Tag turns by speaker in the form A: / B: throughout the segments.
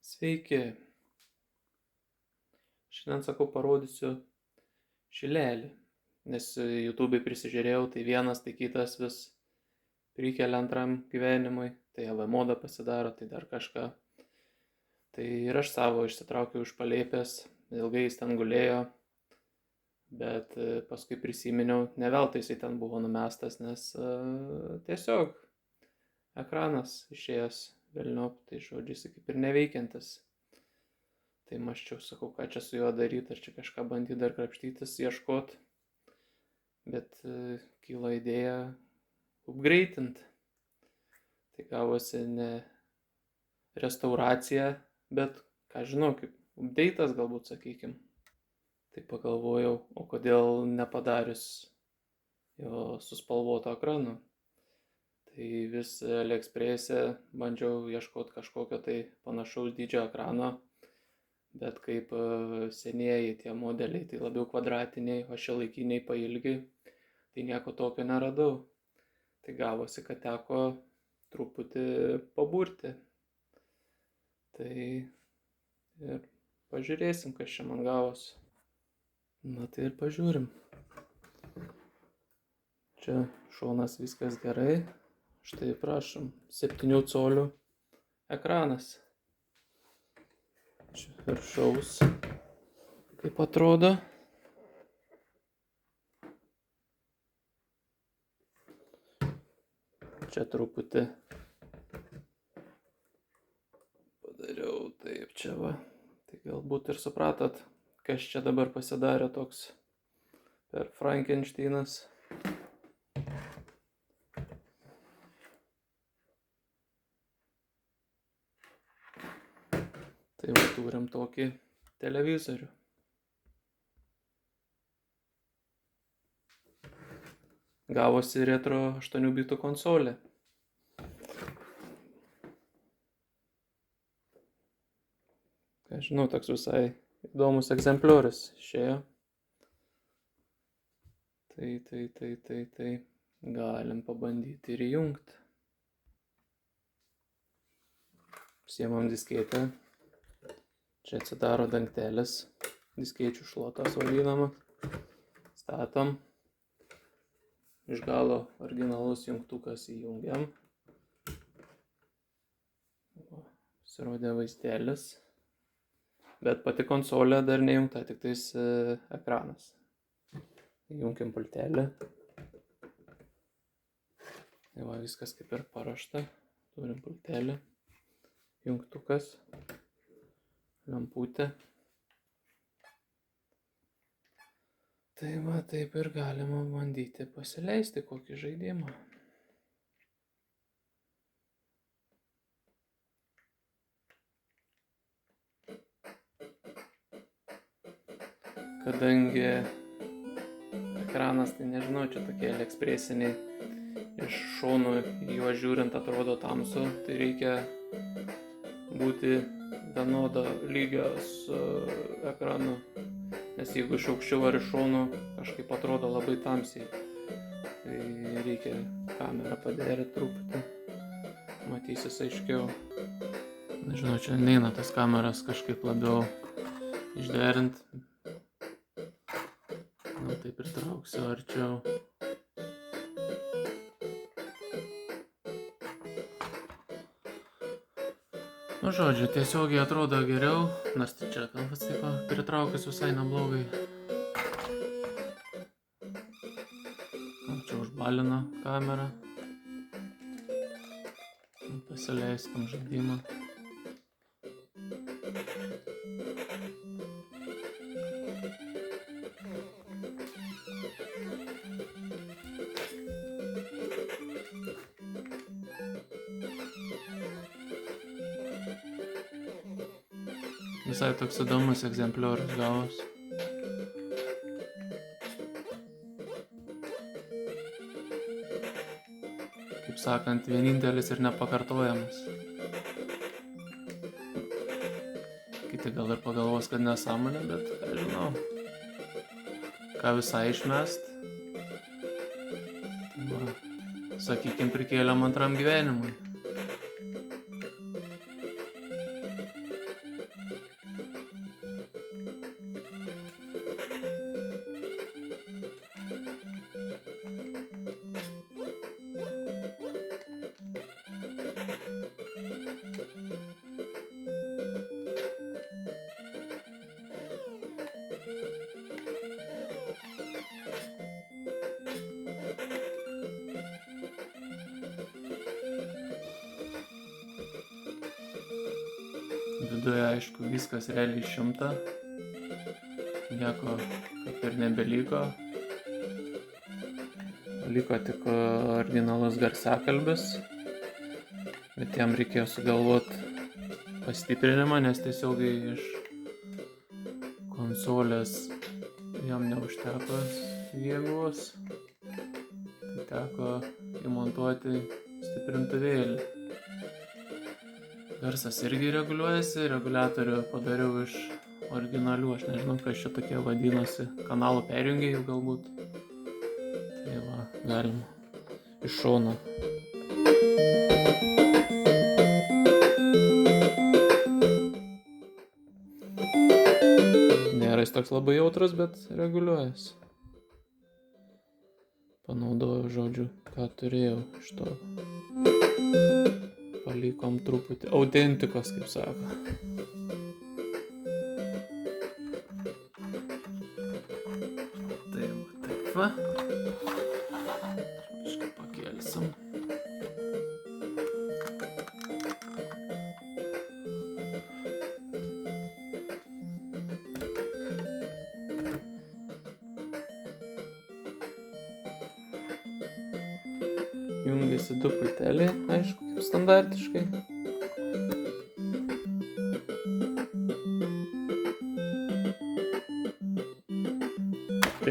A: Sveiki. Šiandien sakau parodysiu šilelį, nes YouTube'ai prisižiūrėjau, tai vienas, tai kitas vis prikelia antram gyvenimui, tai AV modą pasidaro, tai dar kažką. Tai ir aš savo išsitraukiau iš palėpės, ilgai jis ten gulėjo, bet paskui prisiminiau, ne veltui jisai ten buvo numestas, nes tiesiog ekranas išėjęs velniop, tai žodžiu jisai kaip ir neveikiantis. Tai mąsčiau, sakau, ką čia su juo daryti, ar čia kažką bandyti dar krapštytis, ieškoti. Bet kilo idėja upgreitint. Tai gavosi ne restauracija, bet, ką žinau, kaip update'as galbūt, sakykim. Tai pagalvojau, o kodėl nepadarius jo su spalvoto ekranu. Tai vis AliExpress'e bandžiau ieškoti kažkokio tai panašaus dydžio ekrano. Bet kaip senieji tie modeliai, tai labiau kvadratiniai, o šiuolaikiniai pailgiai, tai nieko tokio neradau. Tai gavosi, kad teko truputį paburti. Tai ir pažiūrėsim, kas čia man gavosi. Na tai ir pažiūrim. Čia šonas viskas gerai. Štai prašom, 7 colių ekranas. Čia viršaus, kaip atrodo. Čia truputį padariau taip, čia va. Tai galbūt ir supratot, kas čia dabar pasidarė toks per Frankensteinas. Tai va, turim tokį televizorių. Gavosi retro 8 bitų konsolė. Ką žinau, toks visai įdomus egzempliorius išėjo. Tai galim pabandyti ir įjungti. Siemam disketę. Čia atsidaro dangtelis, diskėčių šluotas vadinamas. Statom. Iš galo originalus jungtukas įjungiam. Pasirodė vaizdelis. Bet pati konsolė dar neįjungta, tik tais ekranas. Įjungiam pultelį. Tai va, viskas kaip ir paruošta. Turim pultelį. Jungtukas. Lemputė. Tai va, taip ir galima bandyti pasileisti kokį žaidimą. Kadangi ekranas, tai nežinau, čia tokie AliExpress'iniai, iš šonų juos žiūrint atrodo tamsu, tai reikia būti vienodo lygio su ekranu, nes jeigu iš aukščiau ar iš šonų kažkaip atrodo labai tamsiai, tai reikia kamerą paderinti truputį, matysis aiškiau. Nežinau, čia neina tas kameras kažkaip labiau išderinti. Na taip ir trauksiu arčiau. Nu žodžiu, tiesiogiai atrodo geriau, nors tai čia kalbas taip pritraukus visai neblogai. Čia užbalino kamerą. Pasileiskim žaidimą. Visai toks įdomus egzempliorius gavos. Kaip sakant, vienintelis ir nepakartojamas. Kiti gal ir pagalvos, kad nesąmonė, bet ką žinau. Ką visai išmest. Va, sakykim, prikėlėm antram gyvenimui. Viduje, aišku, viskas realiai 100. Nieko kaip ir nebeliko. Liko tik originalus garsiakalbis. Bet jam reikėjo sugalvoti pastiprinimą, nes tiesiogiai iš konsolės jam neužteko jėgos. Tai teko įmontuoti stiprintuvėlį. Garsas irgi reguliuojasi, reguliatorių padariau iš originalių, aš nežinau, kas čia tokie vadinosi, kanalų perjungėjų galbūt. Tai va, galima iš šono. Nėra jis toks labai jautrus, bet reguliuojasi. Panaudojau, žodžiu, ką turėjau iš to. Palikom truputį autentikos, kaip sako. Taip va. Kažkaip pakelsim. Jungiasi 2 pulteliai, aišku, kaip standartiškai.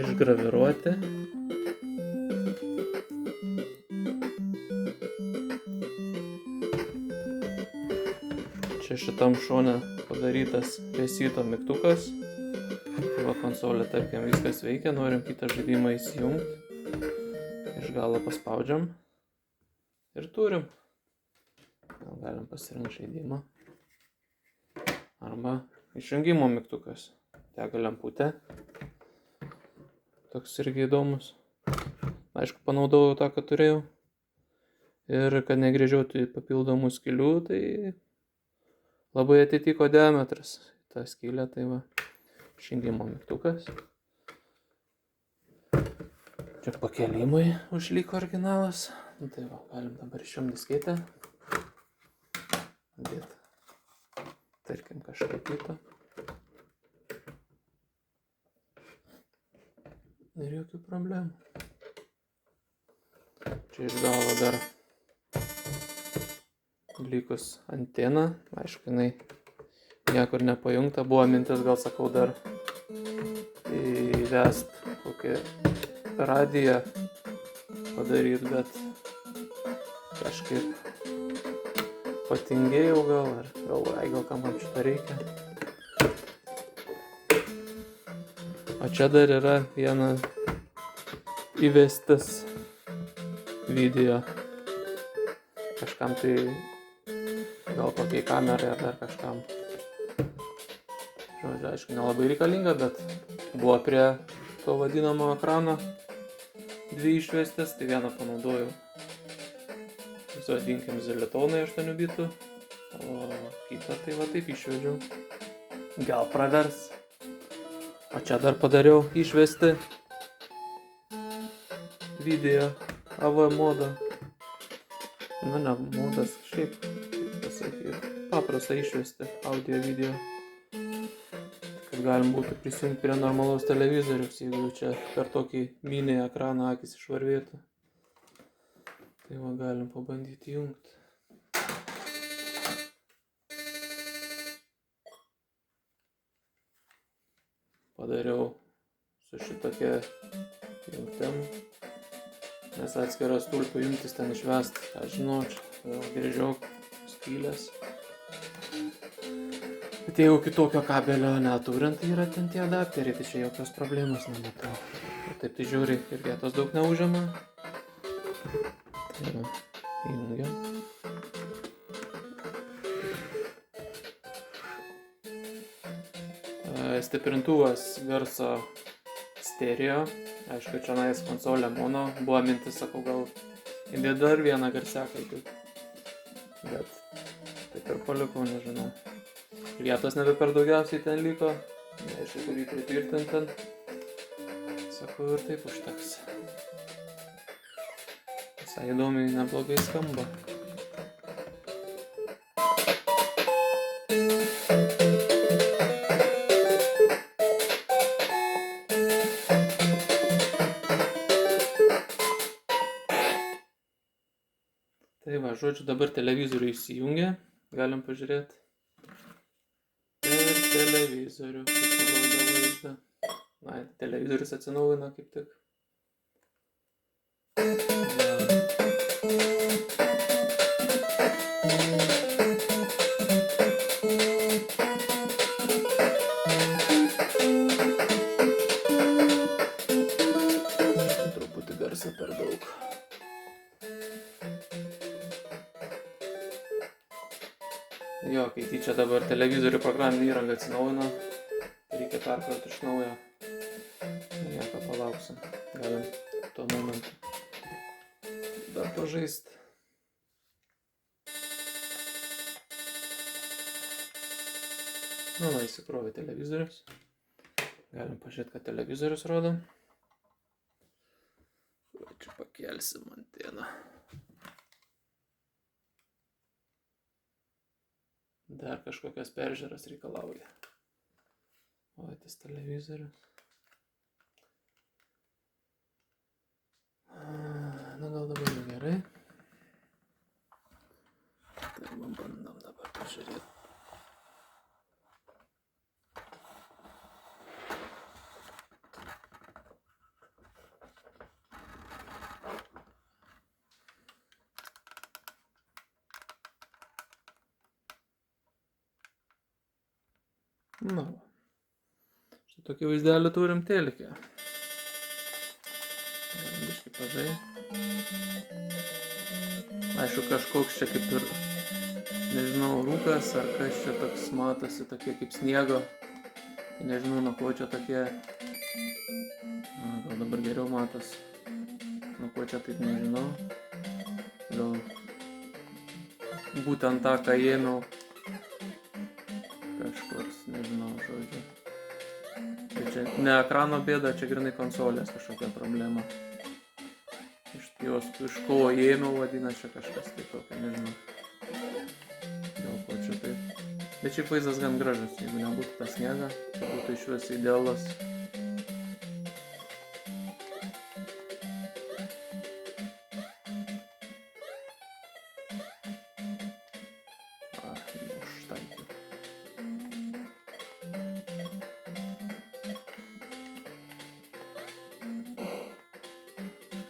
A: Išgraviruoti. Čia šitam šone padarytas reseto mygtukas. Tai va, konsolė, tarkim, viskas veikia, norim kitą žaidimą įsijungti. Iš galo paspaudžiam. Ir turim. Gal galim pasirinkti žaidimą. Arba išjungimo mygtukas. Dega lemputė. Toks irgi įdomus. Aišku, panaudojau tą, ką turėjau. Ir kad negrėžiautų papildomų skylių, tai labai atitiko diametras. Ta skylė, tai va, išjungimo mygtukas. Čia pakelimai užliko originalas. Tai va, galim dabar išjungti disketę. Dėt, tarkim, kažką kitą. Ir jokių problemų. Čia iš galo dar likus antena. Aišku, jinai niekur nepajungta. Buvo mintis, gal sakau, dar įvest kokį radiją padaryt, bet kažkaip patingėjau gal, ar gal kam šitą reikia. O čia dar yra viena įvestis video. Kažkam tai, gal kokiai kamerai ar dar kažkam. Žodžiu, aišku, nelabai reikalinga, bet buvo prie to vadinamo ekrano 2 išvestis, tai vieną panaudojau. Vadinkim Zilitonai 8 bitų, o kitą tai va taip išvedžiau. Gal pravers. O čia dar padariau išvesti video AV modą. Na, ne modas, šiaip, kaip pasakyti, paprasta išvesti audio video. Kad galim būtų prisijungti prie normalaus televizoriaus, jeigu čia per tokį mini ekraną akis išvarvėtų. Tai va, galim pabandyti jungti. Padariau su šitokia jungtim, nes atskiras tulpių jungtis ten išvest, aš žinau, čia grįžiok skylės. Bet jeigu kitokio kabelio neturint, tai yra ten tie adapteriai, tai čia jokios problemos nematau. Taip tai žiūri ir vietos daug neužima. Tai va, įjungiam. Stiprintuvas garso stereo. Aišku, čia nais konsolė mono. Buvo mintis, sakau, gal įdėt dar vieną garsiakalbį. Bet taip ir palikau, nežinau. Vietos nebe per daugiausiai ten liko. Neaišku, kurį pritvirtinti ten. Sakau, ir taip užteks. Visai įdomiai, neblogai skamba. Va, žodžiu, dabar televizorių įsijungia, galim pažiūrėti. Per televizorių, kaip parodo vaizdą. Na, televizorius atsinaujina kaip tik. Truputį garsą per daug. Jo, kai tyčia dabar televizorių programinė įranga atsinaujina, reikia perkrauti iš naujo. Nieko, palauksim. Galim tuo momentu dar pažaist. Nu, va, įsikrovė televizorius. Galim pažiūrėti, kad televizorius rodo. Čia pakelsim anteną. Dar kažkokias peržiūras reikalauja. O, tas televizorius. Nu, gal dabar jau gerai. Tai man bandom dabar pažiūrėti. Na, štai tokį vaizdelį turim telike. Galim biškį pažaisti. Aišku, kažkoks čia kaip ir, nežinau, rūkas ar kas čia toks matosi, tokie kaip sniego. Tai nežinau, nuo ko čia tokie. Na, gal dabar geriau matosi. Nuo ko čia taip nežinau. Gal būtent tą, ką ėmiau. Kažkurs, nežinau, žodžiu. Tai čia ne ekrano bėda, čia grinai konsolės kažkokia problema. Iš ko ėmiau, vadina, čia kažkas tai tokio, nežinau. Dėl ko čia taip. Bet šiaip vaizdas gan gražus, jeigu nebūtų tas sniega, tai būtų iš vis idealas.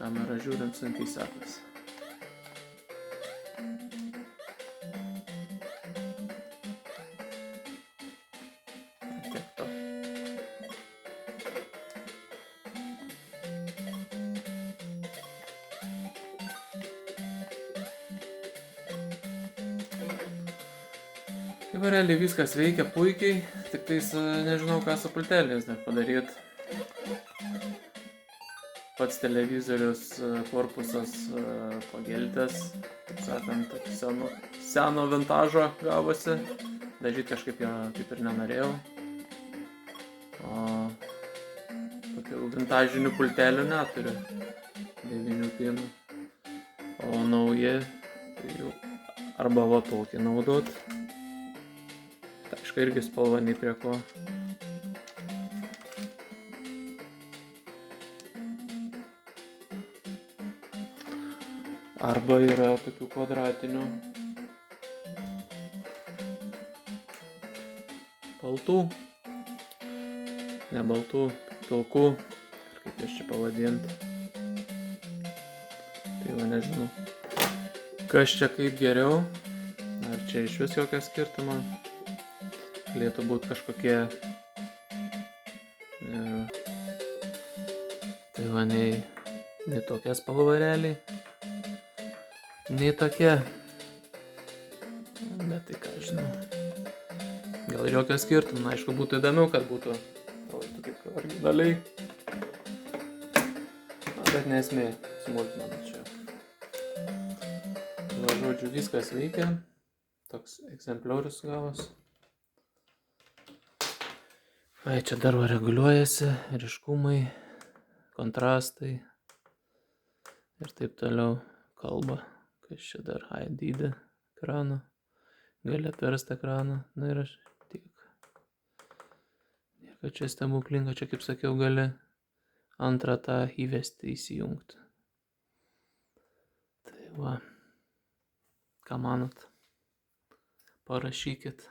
A: Kamerą žiūrint sunkiai sekasi. Tiek to. Kaip realiai viskas veikia puikiai, tik tais nežinau, ką su pulteliais dar padaryti. Pats televizorius korpusas pageltęs, taip sakant, seno vintažo gavosi. Dažyti kažkaip jo kaip ir nenorėjau. O tokių vintažinių pultelių neturiu. 9 pinų. O nauji, tai jau arba va tokį naudot. Aišku, irgi spalva nei prie ko. Arba yra tokių kvadratinių baltų, ne baltų, pilkų, kaip jas čia pavadinti. Tai va nežinau, kas čia kaip geriau, ar čia iš vis jokio skirtumo, galėtų būti kažkokie, tai va nei tokia spalva realiai. Nei tokie, bet tai ką žinau, gal ir jokio skirtumo, aišku būtų įdomiau, kad būtų rodytų kaip originaliai, bet nesmė, smulkmena čia. Va, žodžiu, viskas veikia, toks egzempliorius gavos. Ai, čia dar reguliuojasi, ryškumai, kontrastai ir taip toliau, kalba. Kas čia dar, dydį ekrano, gali atversti ekraną, na ir aš tiek. Nieko čia stebuklingo, čia kaip sakiau, gali antrą tą įvesti, įsijungti. Tai va. Ką manot? Parašykit.